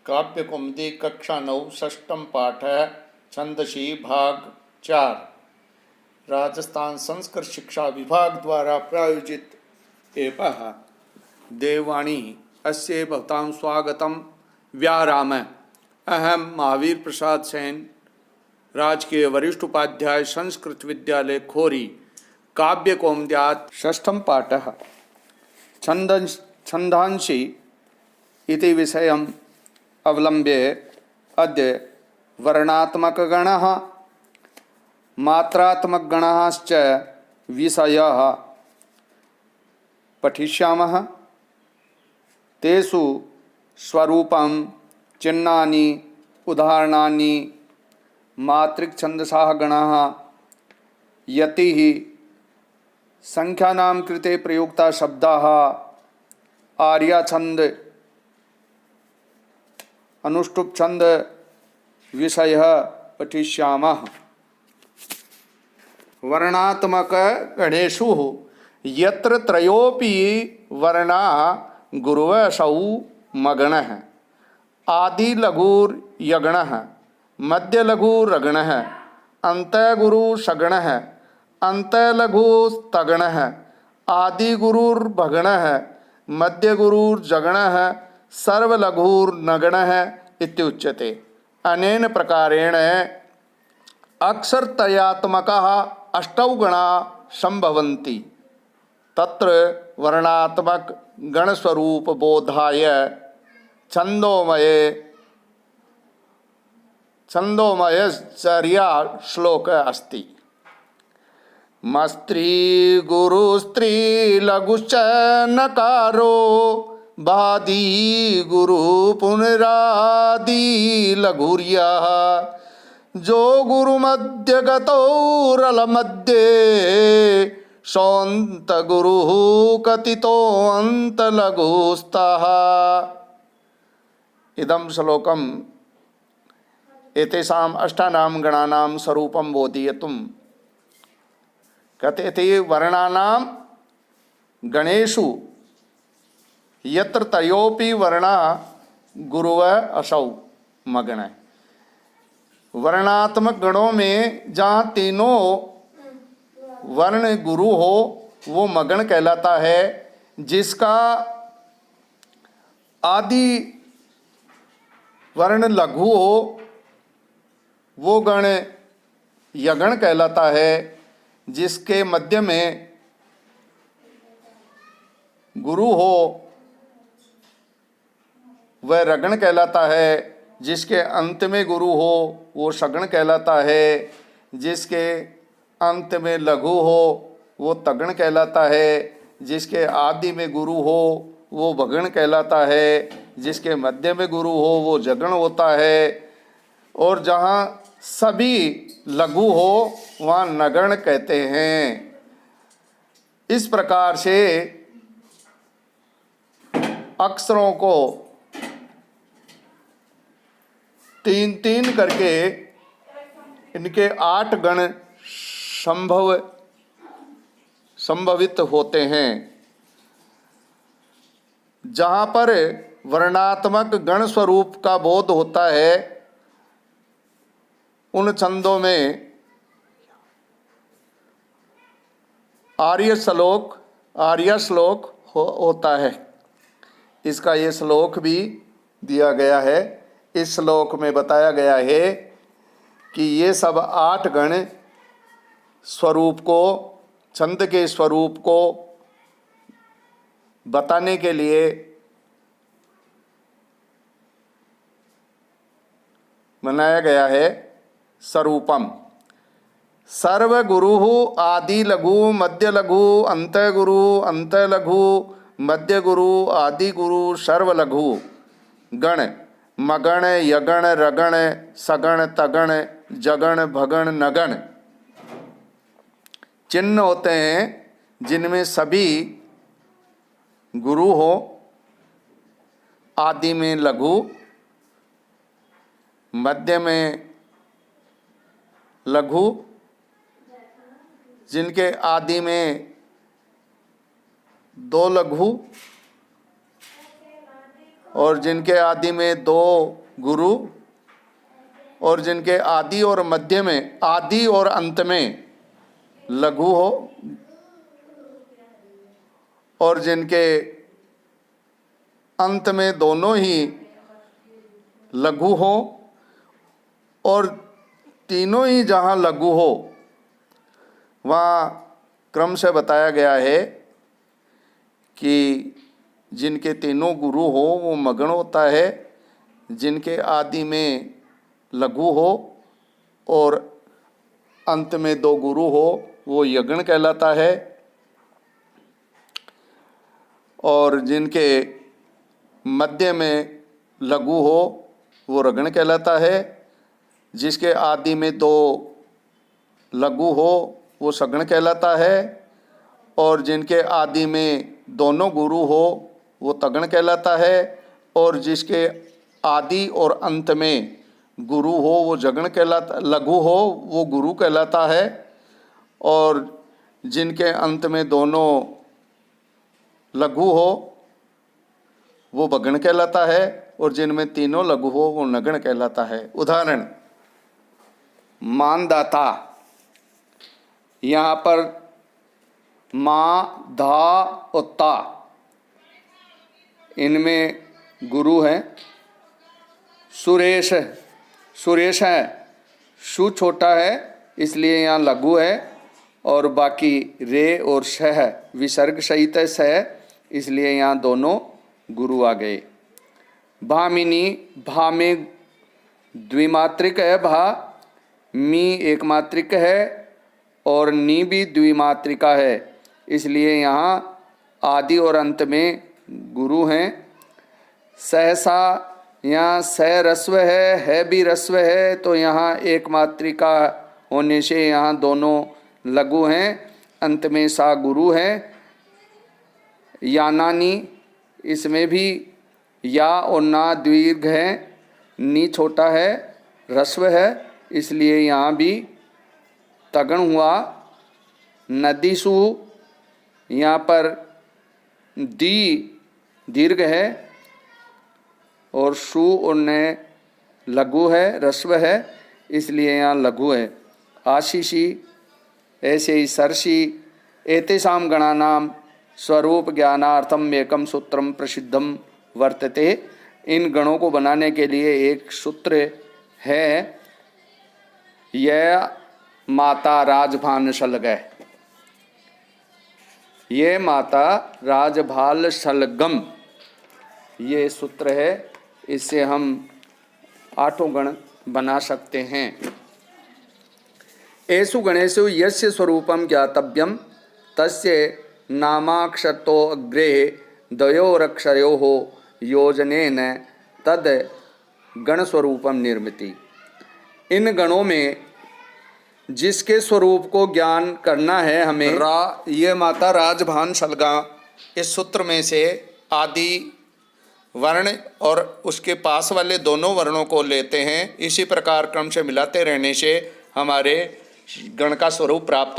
काव्य कौमुदी कक्षा 9 षष्ठम पाठ है छंदसी भाग 4। राजस्थान संस्कृत शिक्षा विभाग द्वारा प्रायोजित एपः देववाणी अस्य भवतां स्वागतम व्याराम। अहम महावीर प्रसाद सेन, राजकीय वरिष्ठ उपाध्याय संस्कृत विद्यालय खोरी, काव्य कौमुद्यात् षष्ठम पाठः छंदांसी इति विषयम् अवलंब्य अद्य वर्णात्मकगणः मात्रात्मकगणश्च विषयाः पठिष्यामः। तेषु स्वरूपं चिह्नानि उदाहरणानि मातृछन्दसः गणाः यतिः संख्यानां कृते प्रयुक्ता शब्दाः आर्याछन्द अनुष्टुप छंद विषयः पठिष्यामः। वर्णात्मक गणेषु यत्र त्रयोपि वर्णा गुरुवसौ मगणः आदिलघुर्यगणः मध्यलघुरगणः अंतगुरुषगणः अंतलघुस्तगणः आदिगुरुर्भगणः मध्यगुरुर्जगणः सर्वलघुर्नगणः इत्युच्यते। अनेन प्रकारेण अक्षरत्रयात्मकाः अष्टौ गणाः सम्भवन्ति। तत्र वर्णात्मक गणस्वरूप बोधाय छन्दोमयचर्या श्लोक अस्ति। मस्त्री गुरु स्त्री लघुश्च नकारो बादी गुरु पुनरादि लघुर्यः जो गुरु मध्य गतौरल मध्य सौंत गुरु कथितो अंत लघुस्तः। इदं श्लोकम एतेषाम् अष्टानां गणानां स्वरूपं बोधयितुं कथयति। वर्णानां गणेषु यत्र त्रयोपि वर्णा गुरुव असौ मगण। वर्णात्मक गणों में जहाँ तीनों वर्ण गुरु हो वो मगण कहलाता है। जिसका आदि वर्ण लघु हो वो गण यगण कहलाता है। जिसके मध्य में गुरु हो वह रगण कहलाता है। जिसके अंत में गुरु हो वो सगण कहलाता है। जिसके अंत में लघु हो वो तगण कहलाता है। जिसके आदि में गुरु हो वो भगण कहलाता है। जिसके मध्य में गुरु हो वो जगण होता है। और जहाँ सभी लघु हो वहाँ नगण कहते हैं। इस प्रकार से अक्षरों को तीन तीन करके इनके 8 गण संभवित होते हैं। जहाँ पर वर्णात्मक गण स्वरूप का बोध होता है उन छंदों में आर्य श्लोक होता है। इसका ये श्लोक भी दिया गया है। इस श्लोक में बताया गया है कि ये सब 8 गण स्वरूप को, छंद के स्वरूप को बताने के लिए बनाया गया है। स्वरूपम सर्व गुरु आदि लघु मध्य लघु अंत लघु मध्य गुरु आदि गुरु सर्व लघु गण मगण यगण रगण सगण तगण जगण भगण नगण चिन्ह होते हैं जिनमें सभी गुरु हो, आदि में लघु, मध्य में लघु, जिनके आदि में 2 लघु और जिनके आदि में दो गुरु, और जिनके आदि और मध्य में, आदि और अंत में लघु हो, और जिनके अंत में दोनों ही लघु हो, और तीनों ही जहाँ लघु हो वहाँ क्रम से बताया गया है कि जिनके तीनों गुरु हो वो मगन होता है, जिनके आदि में लघु हो और अंत में दो गुरु हो वो यज्ञ कहलाता है, और जिनके मध्य में लघु हो वो रगण कहलाता है, जिसके आदि में दो लघु हो वो सगण कहलाता है, और जिनके आदि में दोनों गुरु हो वो तगण कहलाता है, और जिसके आदि और अंत में गुरु हो वो जगण कहलाता, लघु हो वो गुरु कहलाता है, और जिनके अंत में दोनों लघु हो वो बगण कहलाता है, और जिनमें तीनों लघु हो वो नगण कहलाता है। उदाहरण, मानदाता, यहाँ पर मा, धा और ता इनमें गुरु हैं। सुरेश, सुरेश है, शु छोटा है इसलिए यहाँ लघु है, और बाकी रे और शह विसर्ग सहित है, सह इसलिए यहाँ दोनों गुरु आ गए। भामिनी, भा में द्विमात्रिक है, भा, मी एक मात्रिक है, और नी भी द्विमात्रिका है, इसलिए यहाँ आदि और अंत में गुरु हैं। सहसा, यहाँ सह रस्व है भी रस्व है, तो यहाँ एक मात्रिका होने से यहाँ दोनों लघु हैं, अंत में सा गुरु है। यानानी, इसमें भी या और ना दीर्घ है, नी छोटा है, रस्व है, इसलिए यहाँ भी तगण हुआ। नदीसु, यहाँ पर दी दीर्घ है और शु और न लघु है, रस्व है, इसलिए यहाँ लघु है। आशीषी, ऐसे ही सरसी, एतेषां गणानां स्वरूप ज्ञानार्थम एकम सूत्रम प्रसिद्धम वर्तते। इन गणों को बनाने के लिए एक सूत्र है, यह माता राजभान शलगय, ये माता राजभाल शलगम, ये सूत्र है, इससे हम 8 गण बना सकते हैं। एषु गणेषु यस्य स्वरूपम ज्ञातव्यम तस्य नामाक्षतो अग्रे द्वयोरक्षरयोः योजनेन तद गण स्वरूपम निर्मिति। इन गणों में जिसके स्वरूप को ज्ञान करना है हमें, ये माता राजभान शलगा, इस सूत्र में से आदि वर्ण और उसके पास वाले दोनों वर्णों को लेते हैं। इसी प्रकार क्रम से मिलाते रहने से हमारे गण का स्वरूप प्राप्त